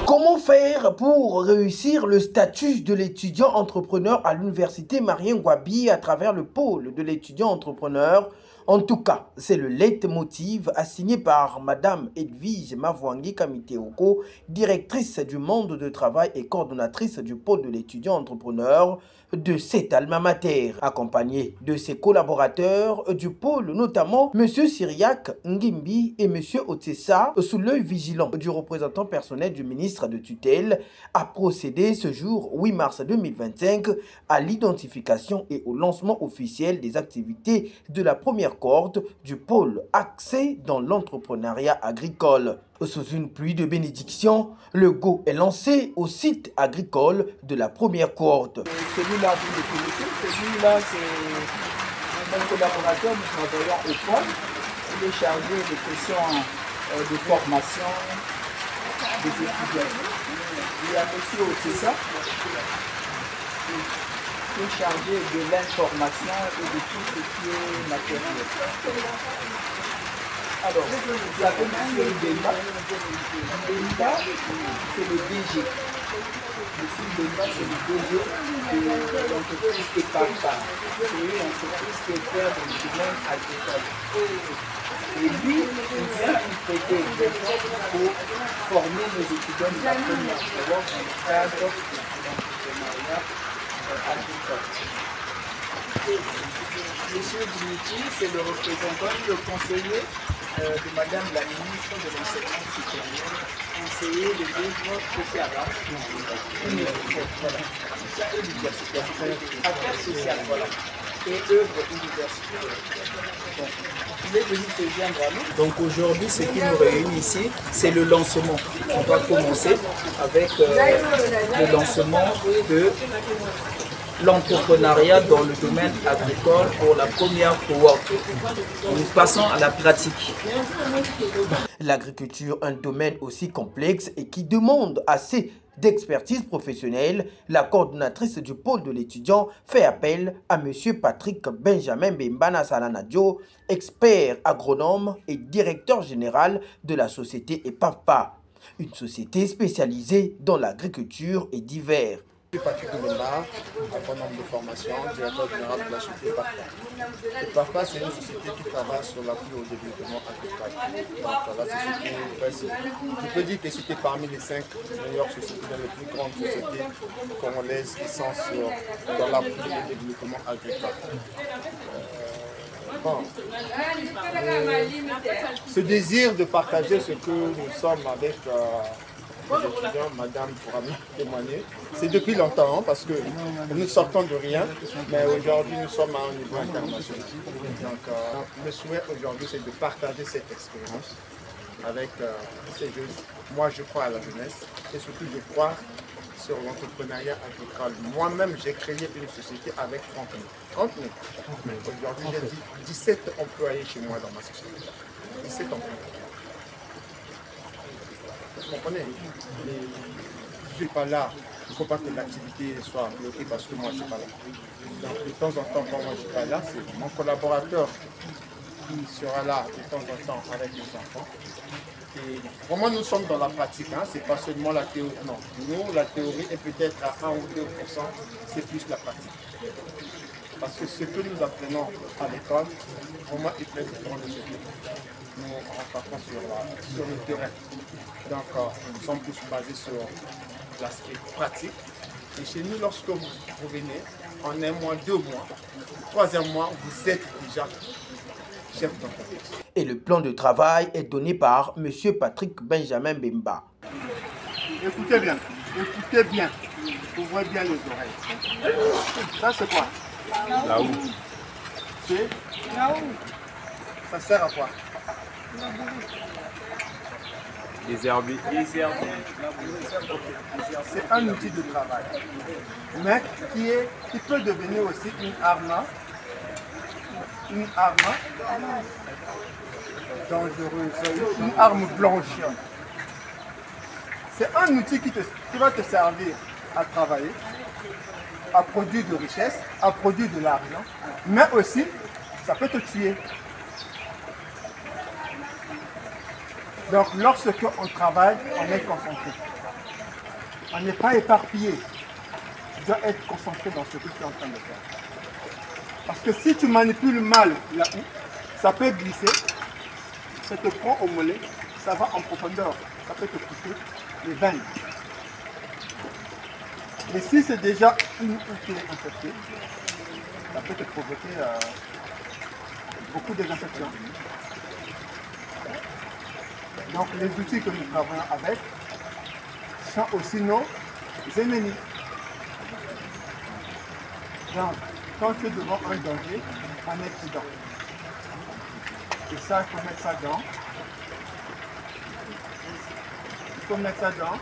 Comment faire pour réussir le statut de l'étudiant entrepreneur à l'université Marien Ngouabi à travers le pôle de l'étudiant entrepreneur? En tout cas, c'est le leitmotiv assigné par Madame Edwige Mavwangi Kamiteoko, directrice du monde de travail et coordonnatrice du pôle de l'étudiant entrepreneur de cet alma mater, accompagnée de ses collaborateurs du pôle, notamment M. Syriac Ngimbi et M. Otessa, sous l'œil vigilant du représentant personnel du ministre de tutelle, a procédé ce jour 8 mars 2025 à l'identification et au lancement officiel des activités de la première cohorte du pôle axé dans l'entrepreneuriat agricole. Sous une pluie de bénédictions, le go est lancé au site agricole de la première cohorte. Celui-là, vous le connaissez, celui-là, c'est mon collaborateur, nous travaillons au pôle. Il est chargé des questions de formation des étudiants. Il y a M. Otessa, qui est chargé de l'information et de tout ce qui est matériel. Alors, vous avez M. Mbemba. Mbemba, c'est le DG. M. Mbemba, c'est le DG de l'entreprise EPAPA. C'est une entreprise qui est faire dans le domaine agricole. Et lui, il vient nous prêter pour former nos étudiants de la première cohorte dans le cadre de l'entrepreneuriat agricole. Monsieur Dimitri, c'est le représentant, le conseiller de Madame la ministre de l'Enseignement supérieur, conseiller de développement social, universitaire, affaires sociales, voilà, et œuvre universitaire. Donc, il est venu se joindre à nous. Donc aujourd'hui, ce qui nous réunit ici, c'est le lancement. On va commencer avec le lancement de l'entrepreneuriat dans le domaine agricole pour la première cohorte. Nous passons à la pratique. L'agriculture, un domaine aussi complexe et qui demande assez d'expertise professionnelle, la coordonnatrice du pôle de l'étudiant fait appel à M. Patrick Benjamin Bembana Salanadio, expert agronome et directeur général de la société EPAPA, une société spécialisée dans l'agriculture et divers. Patrick Bemba, agronome de formation, directeur général de la société EPAPA. EPAPA, c'est une société qui travaille sur l'appui au développement agricole. Donc, la société, je peux dire que c'était parmi les 5 meilleures sociétés, les plus grandes sociétés congolaises qui sont dans l'appui au développement agricole. Bon. Ce désir de partager ce que nous sommes avec les étudiants, madame pourra me témoigner, c'est depuis longtemps parce que nous sortons de rien, mais aujourd'hui nous sommes à un niveau international. Donc le souhait aujourd'hui c'est de partager cette expérience avec ces jeunes. Moi je crois à la jeunesse et surtout je crois sur l'entrepreneuriat agricole. Moi-même j'ai créé une société avec 30 000. Aujourd'hui j'ai 17 employés chez moi dans ma société. 17 employés. Vous comprenez? Je ne suis pas là, il ne faut pas que l'activité soit bloquée parce que moi je ne suis pas là. Donc de temps en temps, quand moi je ne suis pas là, c'est mon collaborateur qui sera là de temps en temps avec les enfants. Et vraiment nous sommes dans la pratique, hein. C'est pas seulement la théorie, non. Nous, la théorie est peut-être à 1 ou 2%, c'est plus la pratique. Parce que ce que nous apprenons à l'école, vraiment est très différent de ce que nous rencontrons sur le terrain. Donc nous sommes plus basés sur l'aspect pratique. Et chez nous, lorsque vous revenez, en 1 mois, 2 mois, 3e mois, vous êtes déjà chef d'entreprise. Et le plan de travail est donné par M. Patrick Benjamin Bemba. Écoutez bien, ouvrez bien les oreilles. Ça c'est quoi? Là où? C'est là où? Ça sert à quoi? Les herbiers. C'est un outil de travail, mais qui peut devenir aussi une arme dangereuse, une arme blanche. C'est un outil qui va te servir à travailler, à produire de richesse, à produire de l'argent, mais aussi, ça peut te tuer. Donc, lorsqu'on travaille, on est concentré. On n'est pas éparpillé. Tu dois être concentré dans ce que tu es en train de faire. Parce que si tu manipules mal la houe, ça peut glisser, ça te prend au mollet, ça va en profondeur, ça peut te couper les veines. Et si c'est déjà une houe qui est infectée, ça peut te provoquer beaucoup d'infections. Donc les outils que nous travaillons avec sont aussi nos ennemis. Donc, quand tu es devant un danger, un accident. Et ça, il faut mettre ça dedans. Il faut mettre ça dedans.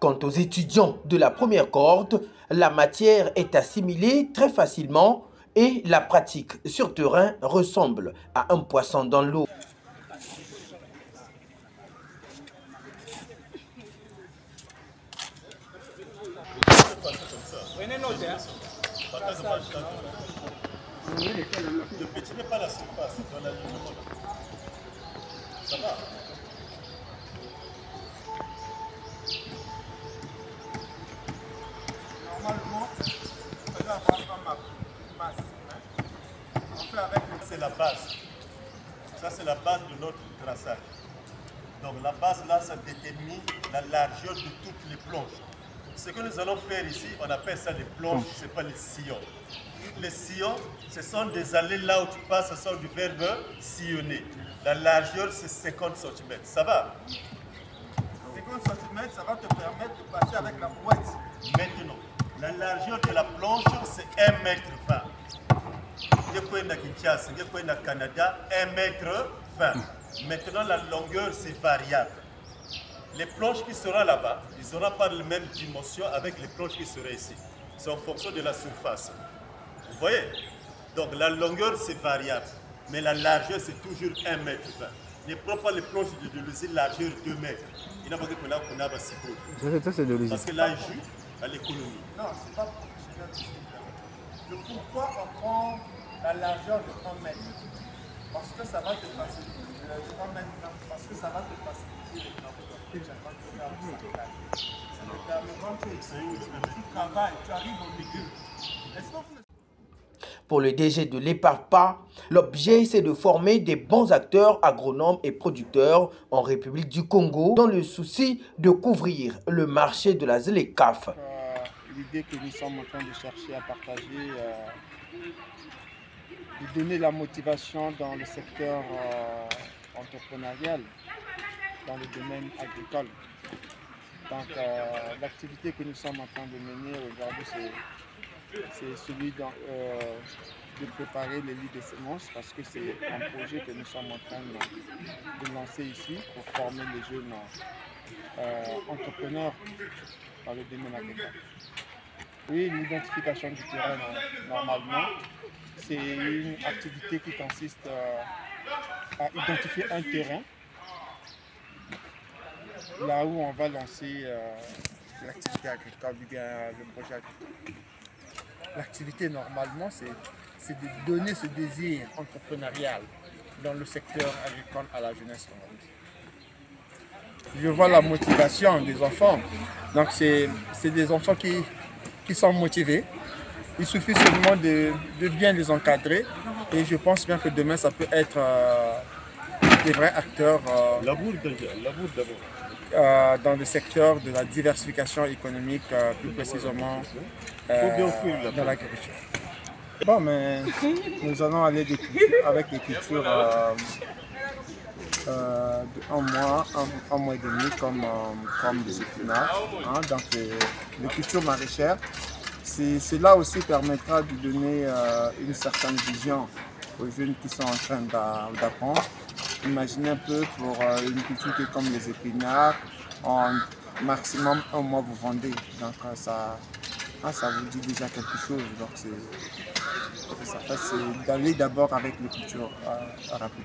Quant aux étudiants de la première cohorte, la matière est assimilée très facilement et la pratique sur terrain ressemble à un poisson dans l'eau. Ne pétinez pas la surface dans la ligne. Ça va? Normalement, c'est la base. Ça, c'est la base de notre traçage. Donc la base là, ça détermine la largeur de toutes les plonges. Ce que nous allons faire ici, on appelle ça les plonges, ce n'est pas les sillons. Les sillons, ce sont des allées là où tu passes, ce sont du verbe sillonner. La largeur, c'est 50 cm. Ça va? 50 cm, ça va te permettre de passer avec la brouette. Maintenant, la largeur de la planche, c'est 1,20 m. Au Kinshasa, au Canada, 1,20 m. Maintenant, la longueur, c'est variable. Les planches qui seront là-bas, ils n'auront pas la même dimension avec les planches qui seraient ici. C'est en fonction de la surface. Vous voyez? Donc la longueur, c'est variable. Mais la largeur, c'est toujours 1,20 m. Ne prends pas les planches de l'usine largeur 2 mètres. Il n'y a pas de qu'on a pas si gros. Parce que là, il joue à l'économie. Non, c'est pas professionnel. Le pourquoi on prend la largeur de 1 mètre? Parce que ça va te faciliter. Parce que ça va te faciliter les travaux. Ça te permet quand tu travailles, tu arrives au milieu. Pour le DG de l'EPARPA, l'objet c'est de former des bons acteurs agronomes et producteurs en République du Congo dans le souci de couvrir le marché de la ZLECAF. L'idée que nous sommes en train de chercher à partager, de donner la motivation dans le secteur entrepreneurial, dans le domaine agricole. Donc l'activité que nous sommes en train de mener aujourd'hui, c'est celui de préparer les lits de semences parce que c'est un projet que nous sommes en train de lancer ici pour former les jeunes entrepreneurs dans le domaine agricole. Oui, l'identification du terrain, normalement, c'est une activité qui consiste à identifier un terrain là où on va lancer l'activité agricole, ou bien le projet agricole. L'activité, normalement, c'est de donner ce désir entrepreneurial dans le secteur agricole à la jeunesse congolaise. Je vois la motivation des enfants. Donc, c'est des enfants qui sont motivés. Il suffit seulement de bien les encadrer. Et je pense bien que demain, ça peut être des vrais acteurs dans le secteur de la diversification économique, plus précisément dans l'agriculture. Bon, mais nous allons aller avec des cultures de un mois et demi, comme des épinards, hein, donc les cultures maraîchères. Cela aussi permettra de donner une certaine vision aux jeunes qui sont en train d'apprendre. Imaginez un peu pour une culture qui est comme les épinards, en maximum 1 mois vous vendez. Donc ça vous dit déjà quelque chose. Donc c'est d'aller d'abord avec les cultures rapides.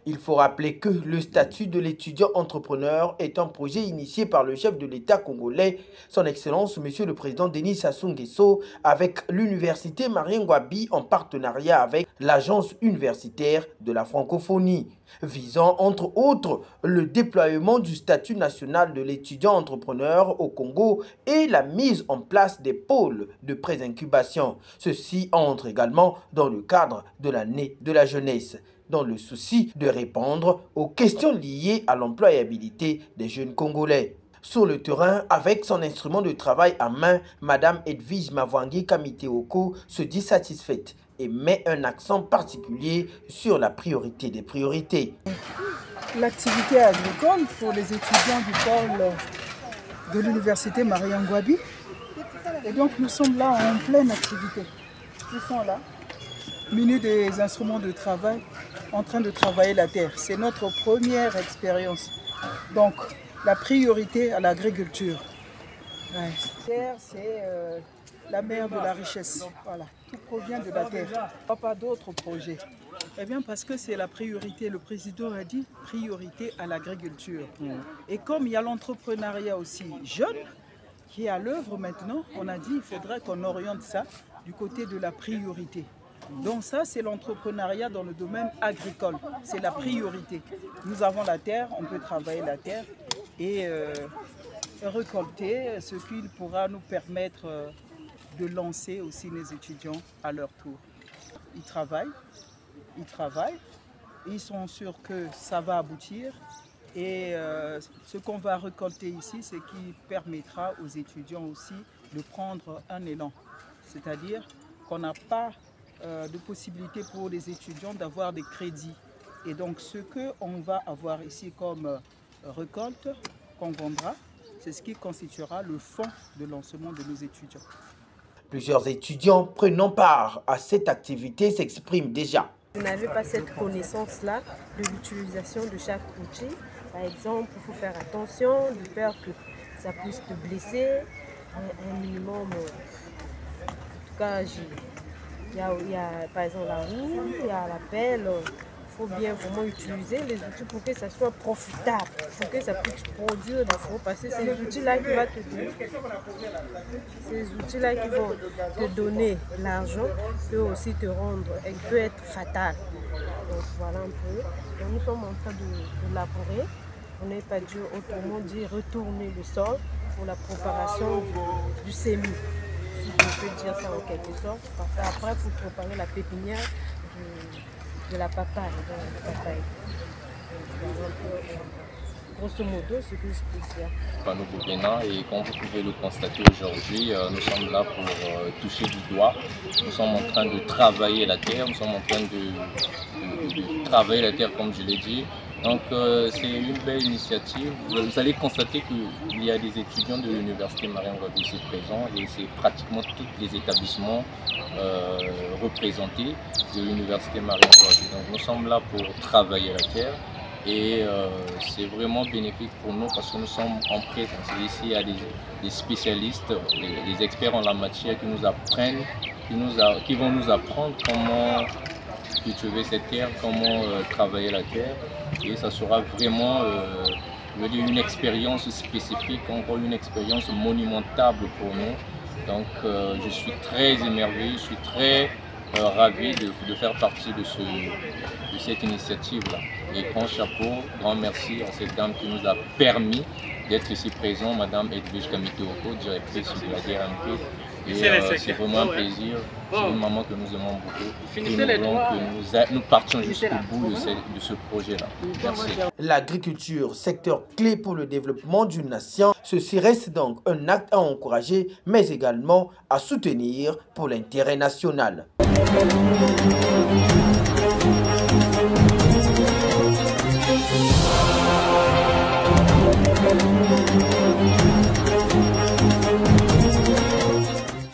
Il faut rappeler que le statut de l'étudiant entrepreneur est un projet initié par le chef de l'État congolais, son Excellence Monsieur le Président Denis Sassou Nguesso, avec l'Université Marien Ngouabi en partenariat avec l'Agence universitaire de la francophonie, visant entre autres le déploiement du statut national de l'étudiant entrepreneur au Congo et la mise en place des pôles de pré-incubation. Ceci entre également dans le cadre de l'année de la jeunesse, dans le souci de répondre aux questions liées à l'employabilité des jeunes Congolais. Sur le terrain, avec son instrument de travail à main, Madame Edwige Mavwangi Kamiteoko se dit satisfaite et met un accent particulier sur la priorité des priorités. L'activité agricole pour les étudiants du pôle de l'Université Marien Ngouabi. Et donc nous sommes là en pleine activité. Ils sont là, munis des instruments de travail, en train de travailler la terre. C'est notre première expérience. Donc la priorité à l'agriculture. La terre, c'est la mère de la richesse. Voilà, tout provient de la terre. Pas d'autres projets. Eh bien parce que c'est la priorité. Le président a dit priorité à l'agriculture. Et comme il y a l'entrepreneuriat aussi jeune qui est à l'œuvre maintenant, on a dit qu'il faudrait qu'on oriente ça du côté de la priorité. Donc ça, c'est l'entrepreneuriat dans le domaine agricole. C'est la priorité. Nous avons la terre, on peut travailler la terre et récolter ce qui pourra nous permettre de lancer aussi les étudiants à leur tour. Ils travaillent, ils sont sûrs que ça va aboutir et ce qu'on va récolter ici, c'est qui permettra aux étudiants aussi de prendre un élan. C'est-à-dire qu'on n'a pas de possibilité pour les étudiants d'avoir des crédits. Et donc ce qu'on va avoir ici comme récolte, qu'on vendra, c'est ce qui constituera le fonds de lancement de nos étudiants. Plusieurs étudiants prenant part à cette activité s'expriment déjà. Vous n'avez pas cette connaissance-là de l'utilisation de chaque outil. Par exemple, il faut faire attention, de peur que ça puisse te blesser. Un minimum, en tout cas, il y a par exemple la roue, il y a la pelle. Il faut bien vraiment utiliser les outils pour que ça soit profitable, pour que ça puisse produire des fruits. Parce que c'est ces outils-là qui vont te donner, ces outils-là qui vont te donner l'argent, peut aussi te rendre, et peut être fatal. Donc voilà un peu. Donc, nous sommes en train de labourer. On n'est pas dû autrement dire retourner le sol pour la préparation du semis. Si je peux dire ça en quelque sorte. Parce qu'après, il faut préparer la pépinière de la papaye. Grosso modo, ce que je peux dire. Panneau Burkina, et comme vous pouvez le constater aujourd'hui, nous sommes là pour toucher du doigt. Nous sommes en train de travailler la terre, nous sommes en train de travailler la terre comme je l'ai dit. Donc c'est une belle initiative. Vous allez constater qu'il y a des étudiants de l'Université Marien Ngouabi ici présents et c'est pratiquement tous les établissements représentés de l'Université Marien Ngouabi. Donc nous sommes là pour travailler la terre et c'est vraiment bénéfique pour nous parce que nous sommes en présence. Ici il y a des spécialistes, des experts en la matière qui nous apprennent, qui vont nous apprendre comment cultiver cette terre, comment travailler la terre. Et ça sera vraiment une expérience spécifique, encore une expérience monumentable pour nous. Donc je suis très émerveillé, je suis très ravi de faire partie de cette initiative-là. Et grand chapeau, grand merci à cette dame qui nous a permis d'être ici présent, Madame Edwige Kamiteoko, directrice de la DRMP. Et c'est vraiment un plaisir, c'est une maman que nous aimons beaucoup et nous voulons que nous partions jusqu'au bout de ce projet-là. Merci. L'agriculture, secteur clé pour le développement d'une nation, ceci reste donc un acte à encourager, mais également à soutenir pour l'intérêt national.